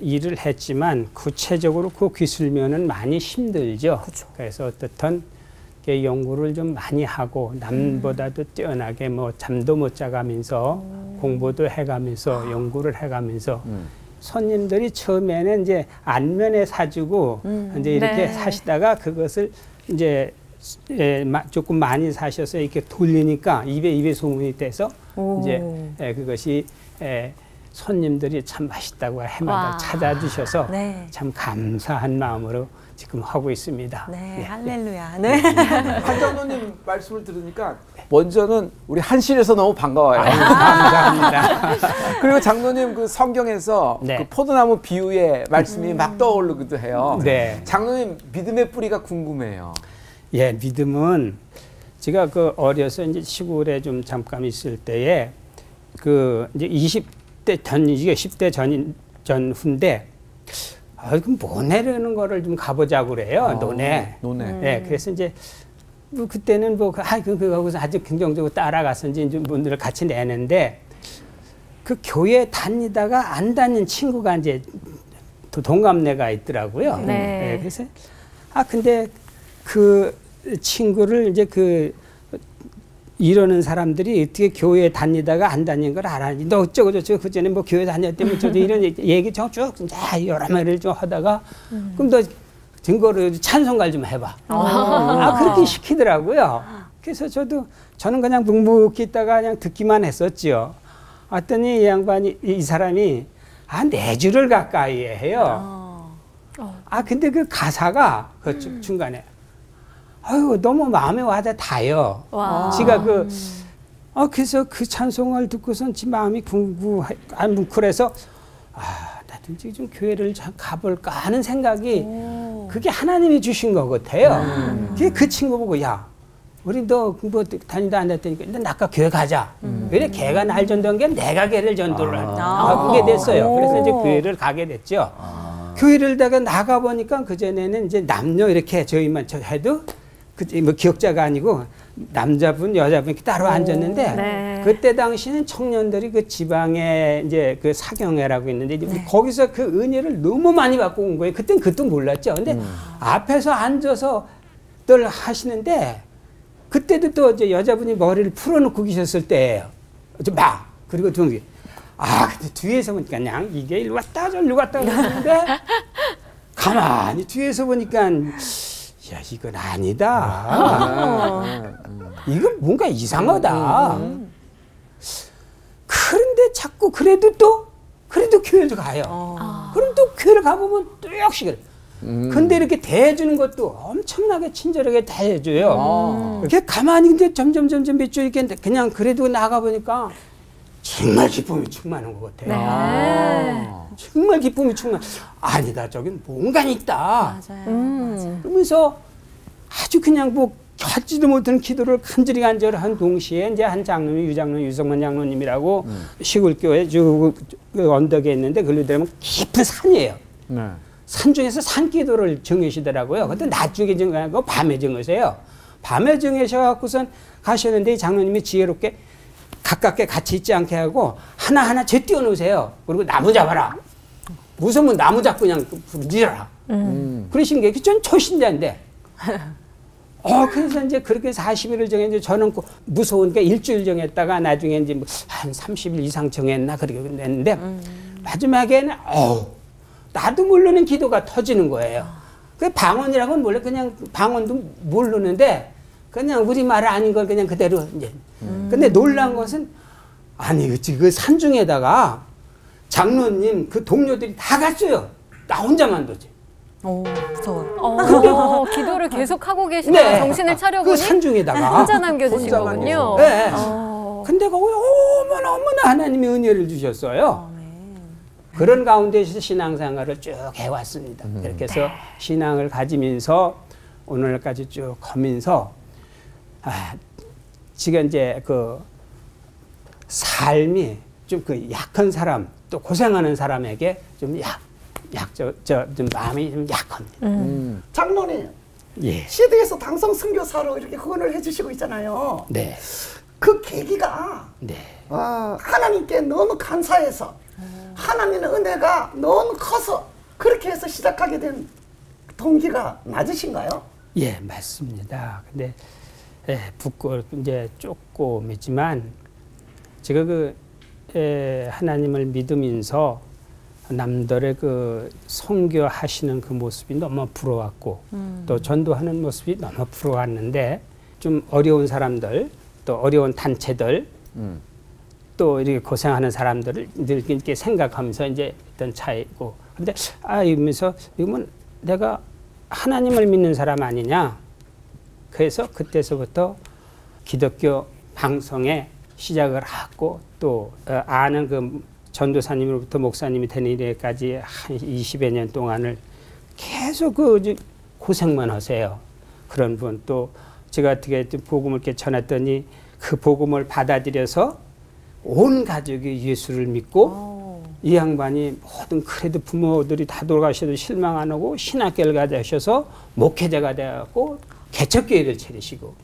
일을 했지만 구체적으로 그 기술면은 많이 힘들죠. 그쵸. 그래서 어떻든 연구를 좀 많이 하고 남보다도 뛰어나게 뭐 잠도 못 자가면서 공부도 해가면서 연구를 해가면서 손님들이 처음에는 이제 안면에 사주고 이제 이렇게 사시다가 그것을 이제 조금 많이 사셔서 이렇게 돌리니까 입에 소문이 돼서 이제 그것이 손님들이 참 맛있다고 해마다 찾아주셔서 참 감사한 마음으로 지금 하고 있습니다. 네, 할렐루야. 네. 한 장로님 말씀을 들으니까 먼저는 우리 한실에서 너무 반가워요. 감사합니다. 그리고 장로님 그 성경에서 그 포도나무 비유의 말씀이 막 떠오르기도 해요. 네. 장로님 믿음의 뿌리가 궁금해요. 예, 믿음은 제가 그 어려서 이제 시골에 좀 잠깐 있을 때에 그 이제 20대 전 이게 10대 전후인데 그럼 모내라는 거를 좀 가보자고 그래요. 노내. 네, 그래서 이제 뭐 그때는 뭐 그거하고서 아주 긍정적으로 따라가서 이제 분들을 같이 내는데 그 교회 다니다가 안 다닌 친구가 이제 동갑내가 있더라고요. 네, 그래서 근데 그 친구를 이제 그 이러는 사람들이 어떻게 교회 다니다가 안 다닌 걸 알아니? 너 어쩌고 저쩌고 그 전에 뭐 교회 다녔다면 저도 이런 얘기 쭉 여러 마디를 좀 하다가 그럼 너 증거로 찬송가 좀 해봐. 그렇게 시키더라고요. 그래서 저는 그냥 묵묵히 있다가 그냥 듣기만 했었지요. 왔더니 이 양반이 이 사람이 4주를 가까이 해요. 근데 그 가사가 그 중간에 아유 너무 마음에 와닿아 닿아요. 지가 그래서 그 찬송을 듣고선 지 마음이 뭉클해서 나도 이제 좀 교회를 좀 가볼까 하는 생각이 그게 하나님이 주신 것 같아요. 그 친구 보고 야 우리 너 뭐 다니다 안 다니니까 일단 아까 교회 가자. 왜 걔가 날 전도한 게 내가 걔를 전도를 하게 됐어요. 그래서 이제 교회를 가게 됐죠. 교회를 나가 보니까 그 전에는 이제 남녀 이렇게 저희만 해도 뭐 기억자가 아니고 남자분 여자분 이렇게 따로 앉았는데 그때 당시는 청년들이 그 지방에 이제 그 사경회라고 있는데 이제 거기서 그 은혜를 너무 많이 받고 온 거예요. 그땐 그것도 몰랐죠. 근데 앞에서 앉아서 늘 하시는데 그때도 또 이제 여자분이 머리를 풀어놓고 계셨을 때예요. 그리고 근데 뒤에서 보니까 그냥 이게 일로 왔다 저리로 갔다 그러는데 가만히 뒤에서 보니까 야 이건 아니다. 이건 뭔가 이상하다. 그런데 자꾸 그래도 교회를 가요. 그럼 또 교회를 가보면 또 역시 그래. 근데 이렇게 대해주는 것도 엄청나게 친절하게 대해줘요. 이렇게 가만히 근데 점점 몇 주 이렇게 그냥 그래도 나가보니까 정말 기쁨이 충만한 것 같아요. 정말 기쁨이 아니다 저긴 뭔가 있다. 그러면서 아주 그냥 뭐 하지도 못한 기도를 간절한 동시에 이제 한 장로님 유성만 장로님이라고 시골교회 그 언덕에 있는데 글로 들으면 깊은 산이에요. 산 중에서 산기도를 정하시더라고요. 그때 낮 중에 정하고 밤에 정하세요. 밤에 정하셔갖고선 가셨는데 이 장로님이 지혜롭게 가깝게 같이 있지 않게 하고 하나하나 제 띄워놓으세요. 그리고 나무 잡아라. 무서우면 나무 잡고 그냥 밀어라. 그러신 게 전 초신자인데. 그래서 이제 그렇게 40일을 정했는데 저는 무서우니까 일주일 정했다가 나중에 이제 한 30일 이상 정했나 그렇게 됐는데 마지막에는 나도 모르는 기도가 터지는 거예요. 그 방언이라고는 몰래 그냥 방언도 모르는데 그냥 우리말 아닌 걸 그냥 그대로 이제. 근데 놀란 것은 그 산중에다가 장로님 그 동료들이 다 갔어요. 나 혼자만 도지. 무서워요. 기도를 계속 하고 계시다가 정신을 차려보니 그 산중에다가 혼자 남겨주신 거군요. 근데 거기 어머나 하나님이 은혜를 주셨어요. 그런 가운데서 신앙생활을 쭉 해왔습니다. 이렇게 해서 신앙을 가지면서 오늘까지 쭉 가면서 지금 이제 그 삶이 좀 그 약한 사람 또 고생하는 사람에게 좀 좀 마음이 좀 약합니다. 장로님, 시대에서 당성 선교사로 이렇게 후원을 해주시고 있잖아요. 그 계기가 하나님께 너무 감사해서 하나님의 은혜가 너무 커서 그렇게 해서 시작하게 된 동기가 맞으신가요? 예, 맞습니다. 근데 이제 조금이지만 제가 하나님을 믿으면서 남들의 그 선교하시는 그 모습이 너무 부러웠고 또 전도하는 모습이 너무 부러웠는데 좀 어려운 사람들 또 어려운 단체들 또 이렇게 고생하는 사람들을 늘 이렇게 생각하면서 이제 어떤 차이고 근데 이러면서 이러면 내가 하나님을 믿는 사람 아니냐 그래서 그때서부터 기독교 방송에 시작을 하고 또 아는 그 전도사님으로부터 목사님이 되는 이래까지 한 20여 년 동안을 계속 고생만 하세요. 그런 분 또 제가 어떻게 복음을 이렇게 전했더니 그 복음을 받아들여서 온 가족이 예수를 믿고 이 양반이 모든 그래도 부모들이 다 돌아가셔도 실망 안 하고 신학교를 가셔서 목회자가 되었고 개척교회를 차리시고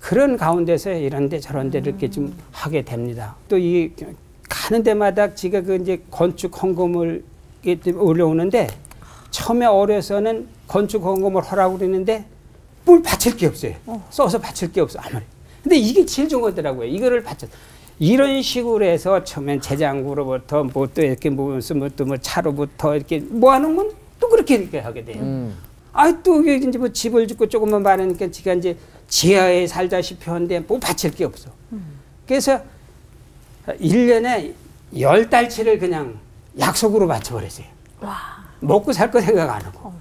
그런 가운데서 이런데 저런데 이렇게 좀 하게 됩니다. 또 이 가는 데마다 제가 이제 건축 헌금을 올려오는데 처음에 어려서는 건축 헌금을 하라고 그랬는데 뭘 바칠 게 없어요. 써서 바칠 게 없어 아무리. 근데 근데 이게 제일 좋은 거더라고요. 이거를 받쳐. 이런 식으로 해서 처음엔 제장구로부터 뭐 또 이렇게 모으면서 뭐 또 뭐 차로부터 이렇게 모아놓은 건 또 그렇게 하게 돼요. 또 이제 뭐 집을 짓고 조금만 많으니까 지가 이제 지하에 살다시피 하는데 뭐 바칠 게 없어. 그래서 1년에 10달치를 그냥 약속으로 바쳐버렸어요. 먹고 살 거 생각 안 하고.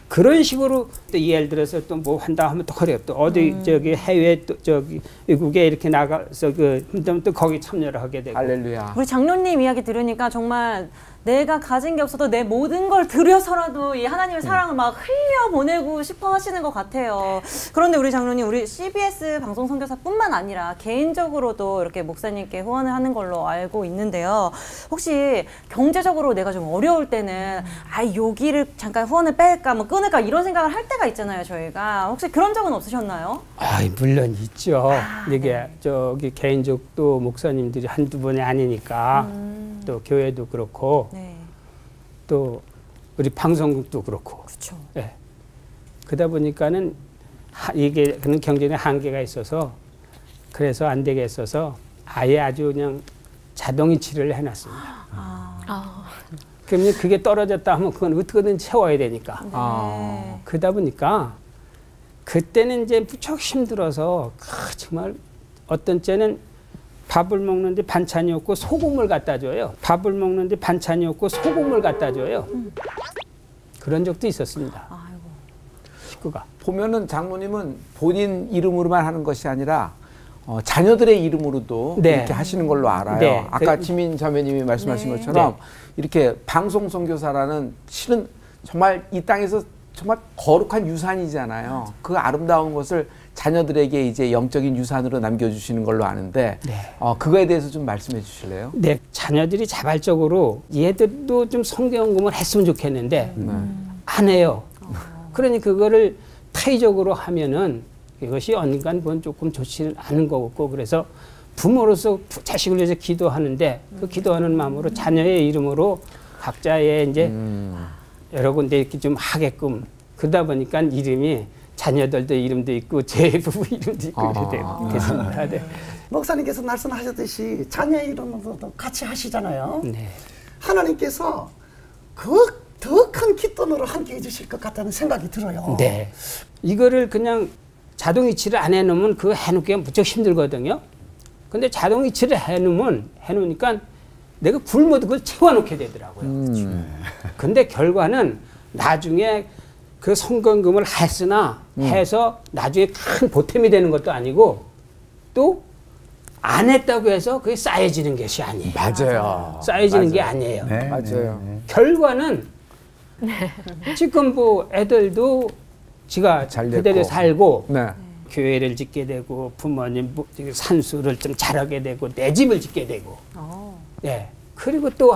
그런 식으로 또 예를 들어서 또 뭐 한다 하면 또 그래요. 또 어디 저기 해외 또 저기 외국에 이렇게 나가서 또 거기 참여를 하게 되고. 할렐루야. 우리 장로님 이야기 들으니까 정말 내가 가진 게 없어도 내 모든 걸 들여서라도 이 하나님의 사랑을 막 흘려보내고 싶어 하시는 것 같아요. 그런데 우리 장로님, 우리 CBS 방송 선교사뿐만 아니라 개인적으로도 이렇게 목사님께 후원을 하는 걸로 알고 있는데요. 혹시 경제적으로 내가 좀 어려울 때는 여기를 잠깐 후원을 뺄까 뭐 끊을까 이런 생각을 할 때가 있잖아요, 저희가. 혹시 그런 적은 없으셨나요? 물론 있죠. 이게 저기 개인적 또 목사님들이 한두 번이 아니니까 또 교회도 그렇고 또 우리 방송국도 그렇고. 그렇죠. 네. 그러다 보니까는 이게 그런 경제의 한계가 있어서 그래서 안 되겠어서 아예 아주 그냥 자동이체를 해놨습니다. 그러면 그게 떨어졌다 하면 그건 어떻게든 채워야 되니까. 그러다 보니까 그때는 이제 무척 힘들어서 정말 어떤 때는 밥을 먹는데 반찬이 없고 소금을 갖다 줘요. 밥을 먹는데 반찬이 없고 소금을 갖다 줘요. 그런 적도 있었습니다. 식구가. 보면은 장로님은 본인 이름으로만 하는 것이 아니라 자녀들의 이름으로도 이렇게 하시는 걸로 알아요. 아까 지민 자매님이 말씀하신 것처럼 이렇게 방송 선교사라는 실은 정말 이 땅에서 정말 거룩한 유산이잖아요. 그 아름다운 것을 자녀들에게 이제 영적인 유산으로 남겨주시는 걸로 아는데 그거에 대해서 좀 말씀해 주실래요? 네, 자녀들이 자발적으로 얘들도 좀 성경공부를 했으면 좋겠는데 안 해요. 그러니 그거를 타의적으로 하면은 이것이 언젠간 그건 조금 좋지 않은 것 같고, 그래서 부모로서 자식을 위해서 기도하는데 그 기도하는 마음으로 자녀의 이름으로 각자의 이제 여러 군데 이렇게 좀 하게끔, 그러다 보니까 이름이 자녀들도 이름도 있고 제 부부 이름도 있고 이렇게 됐습니다. 네. 목사님께서 말씀하셨듯이 자녀의 이름으로도 같이 하시잖아요. 네. 하나님께서 그 더 큰 깃돈으로 함께 해주실 것 같다는 생각이 들어요. 네. 이거를 그냥 자동이체를 안 해놓으면 그거 해놓기가 무척 힘들거든요. 근데 자동이체를 해놓으니까 내가 굶어도 그걸 채워놓게 되더라고요. 근데 결과는 나중에 그 성건금을 했으나 해서 나중에 큰 보탬이 되는 것도 아니고 또 안 했다고 해서 그게 쌓여지는 것이 아니에요. 맞아요. 쌓여지는 게 아니에요. 네, 맞아요. 결과는 지금 뭐 애들도 지가 그대로 살고 교회를 짓게 되고 부모님 산수를 좀 잘하게 되고 내 집을 짓게 되고 그리고 또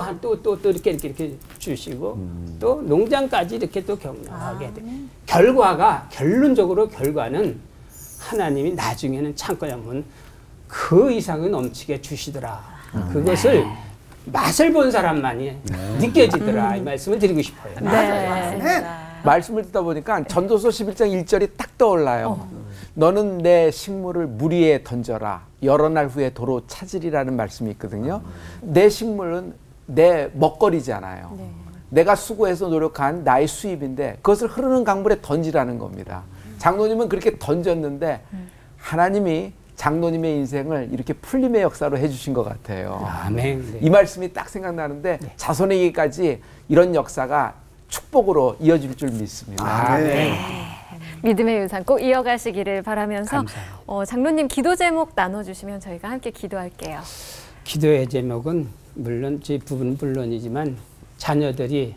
이렇게 주시고 또 농장까지 이렇게 또 격려하게 돼. 결론적으로 결과는 하나님이 나중에는 창고에 보면 그 이상은 넘치게 주시더라. 그것을 맛을 본 사람만이 느껴지더라. 이 말씀을 드리고 싶어요. 말씀을 듣다 보니까 전도서 11장 1절이 딱 떠올라요. 너는 내 식물을 물 위에 던져라. 여러 날 후에 도로 찾으리라는 말씀이 있거든요. 내 식물은 내 먹거리잖아요. 내가 수고해서 노력한 나의 수입인데 그것을 흐르는 강물에 던지라는 겁니다. 장로님은 그렇게 던졌는데 하나님이 장로님의 인생을 이렇게 풀림의 역사로 해주신 것 같아요. 아멘. 이 말씀이 딱 생각나는데 자손에게까지 이런 역사가 축복으로 이어질 줄 믿습니다. 믿음의 유산 꼭 이어가시기를 바라면서 장로님 기도 제목 나눠주시면 저희가 함께 기도할게요. 기도의 제목은 물론 제 부분은 물론이지만 자녀들이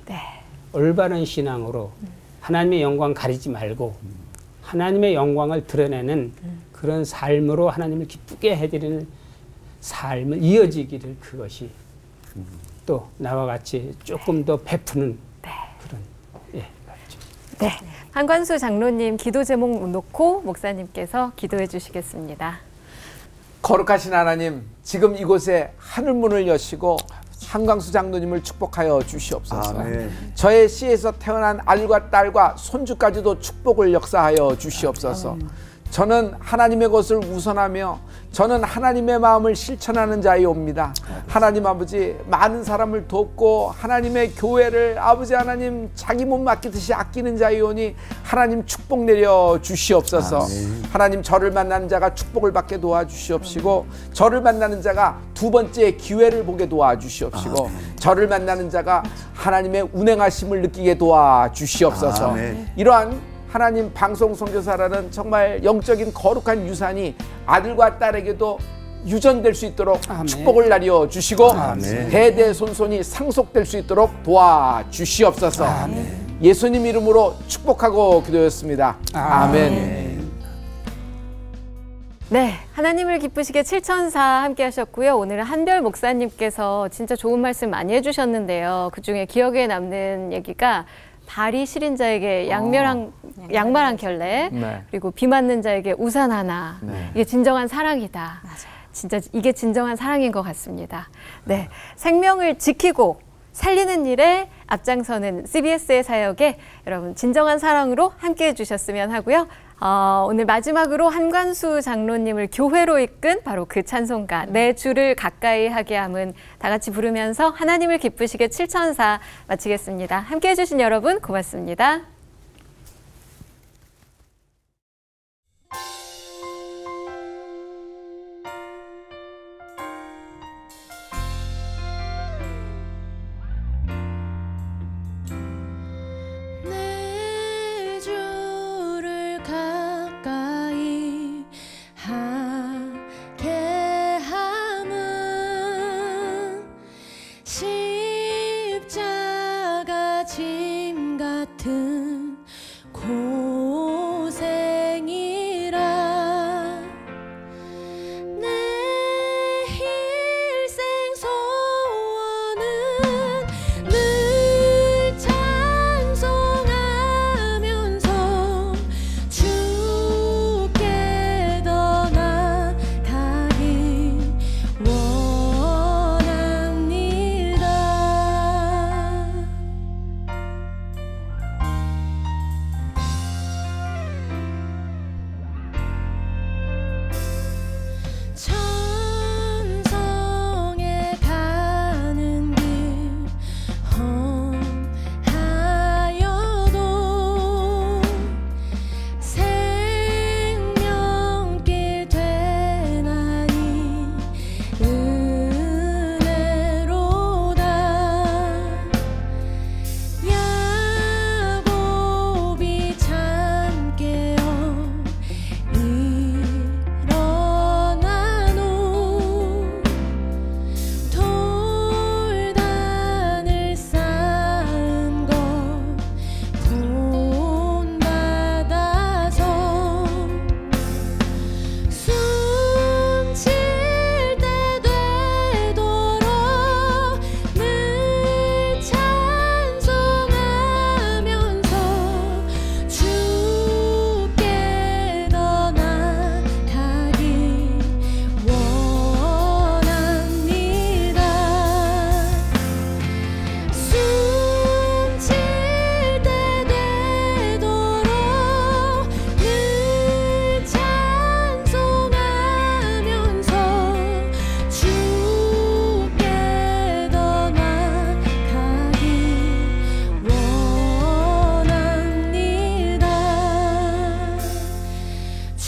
올바른 신앙으로 하나님의 영광 가리지 말고 하나님의 영광을 드러내는 그런 삶으로 하나님을 기쁘게 해드리는 삶을 이어지기를, 그것이 또 나와 같이 조금 더 베푸는 그런 한관수 장로님 기도 제목 놓고 목사님께서 기도해 주시겠습니다. 거룩하신 하나님, 지금 이곳에 하늘문을 여시고 한광수 장로님을 축복하여 주시옵소서. 저의 씨에서 태어난 아들과 딸과 손주까지도 축복을 역사하여 주시옵소서. 저는 하나님의 것을 우선하며 저는 하나님의 마음을 실천하는 자이옵니다. 하나님 아버지, 많은 사람을 돕고 하나님의 교회를 아버지 하나님 자기 몸 맡기듯이 아끼는 자이오니 하나님 축복 내려 주시옵소서. 하나님, 저를 만나는 자가 축복을 받게 도와주시옵시고 저를 만나는 자가 두 번째 기회를 보게 도와주시옵시고 저를 만나는 자가 하나님의 운행하심을 느끼게 도와주시옵소서. 이러한 하나님 방송 선교사라는 정말 영적인 거룩한 유산이 아들과 딸에게도 유전될 수 있도록 축복을 나려 주시고 대대손손이 상속될 수 있도록 도와주시옵소서. 예수님 이름으로 축복하고 기도했습니다. 아멘. 네, 하나님을 기쁘시게 7004 함께 하셨고요. 오늘은 한별 목사님께서 진짜 좋은 말씀 많이 해주셨는데요. 그중에 기억에 남는 얘기가 발이 시린 자에게 양말 한 켤레, 그리고 비 맞는 자에게 우산 하나. 이게 진정한 사랑이다. 맞아요. 진짜 이게 진정한 사랑인 것 같습니다. 네, 생명을 지키고 살리는 일에 앞장서는 CBS의 사역에 여러분 진정한 사랑으로 함께해 주셨으면 하고요. 오늘 마지막으로 한관수 장로님을 교회로 이끈 바로 그 찬송가 내 주를 가까이 하게 함은 다 같이 부르면서 하나님을 기쁘시게 7004 마치겠습니다. 함께해 주신 여러분 고맙습니다.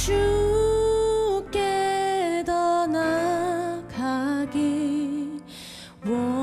주께 더 나아가기 원